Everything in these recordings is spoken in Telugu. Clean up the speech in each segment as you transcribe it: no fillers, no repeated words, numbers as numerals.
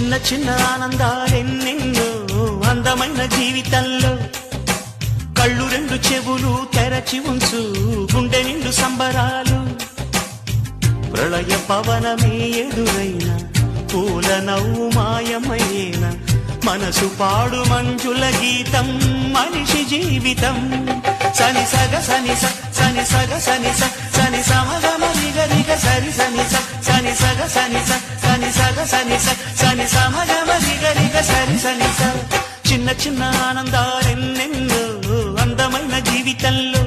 చిన్న చిన్న ఆనందాలెన్నెన్నో అందమైన జీవితంలో కళ్ళు రెండు చెవులు తెరచి ఉంచు గుండె నిండు సంబరాలు ప్రళయ పవనమే ఎదురైన పూల నవ్వు మాయమయ్యేన మనసు పాడు మంజుల గీతం మనిషి జీవితం సని సగ సని సని సగ సని సని సమగమ నిగరిగ సరి సని సని సగ సని సని సగ సని సని సమగమ నిగరిగ సరి సని చిన్న చిన్న ఆనందాలెన్నెన్నో అందమైన జీవితంలో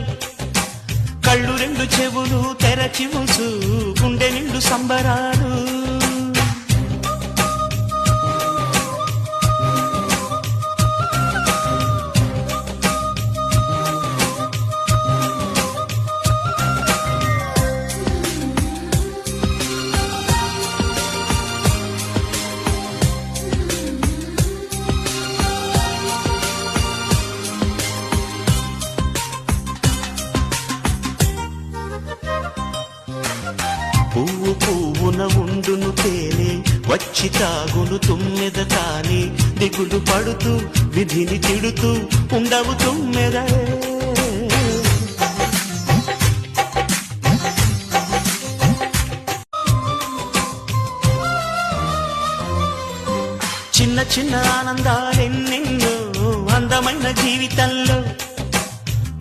కళ్ళు రెండు చెవులు తెరచి ఉంచు గుండె నిండు సంబరాలు పువ్వు పువ్వున ఉండును తేనె వచ్చి తాగును తుమ్మెద తానే దిగులు పడుతూ విధిని తిడుతూ ఉండవు తుమ్మెద చిన్న చిన్న ఆనందాలెన్నెన్నో అందమైన జీవితంలో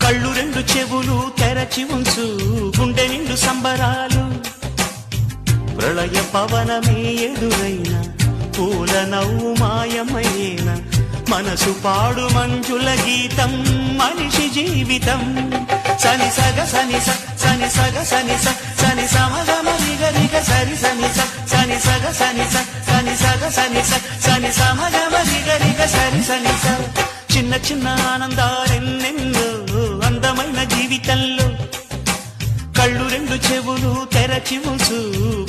కళ్ళు రెండు చెవులు తెరచి ఉంచు గుండె నిండు సంబరాలు ప్రళయ పవనమే ఎదురైన పూల నవ్వు మాయమయ్యేన మనసు పాడు మంజుల గీతం మనిషి జీవితం సని సగ సని సని సగ సని సని సమగమ నిగరిగ సరి సని సని సగ సని సని సగ సని సని సమగమ నిగరిగ సరి సని చిన్న చిన్న ఆనందాలెన్నెన్నో అందమైన జీవితంలో కళ్ళు రెండు చెవులు తెరచి ఉంచు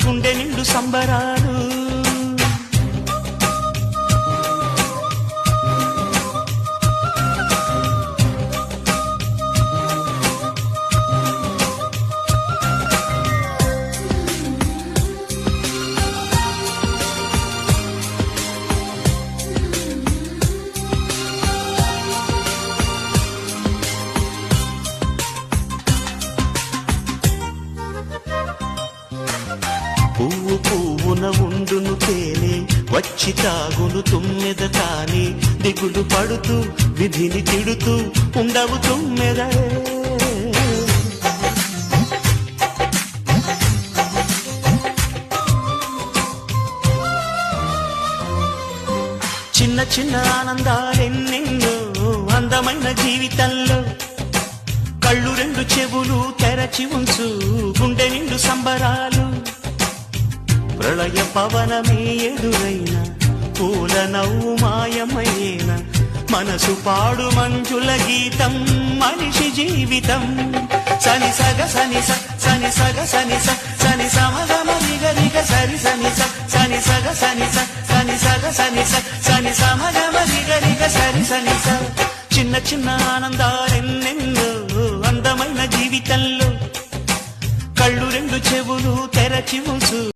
గుండె నిండు సంబరాలు పువ్వు పువ్వున ఉండును తేనె వచ్చి తాగును తుమ్మెద తానే దిగులు పడుతూ విధిని తిడుతూ ఉండవు తుమ్మెద చిన్న చిన్న ఆనందాలెన్నెన్నో అందమైన జీవితంలో కళ్ళు రెండు చెవులు తెరచి ఉంచు గుండె నిండు సంబరాలు ప్రళయ పవనమే ఎదురైన పూల నవ్వు మాయమయ్యేన మనసు పాడు మంజుల గీతం మనిషి జీవితం సని సగ సని సని సగ సని సని సమగమ నిగరిగ సరి సని సని సగ సని సని సగ సని సని సమగమ నిగరిగ సరి సని చిన్న చిన్న ఆనందాలెన్నెన్నో అందమైన జీవితంలో కళ్ళు రెండు చెవులు తెరచి ఉంచు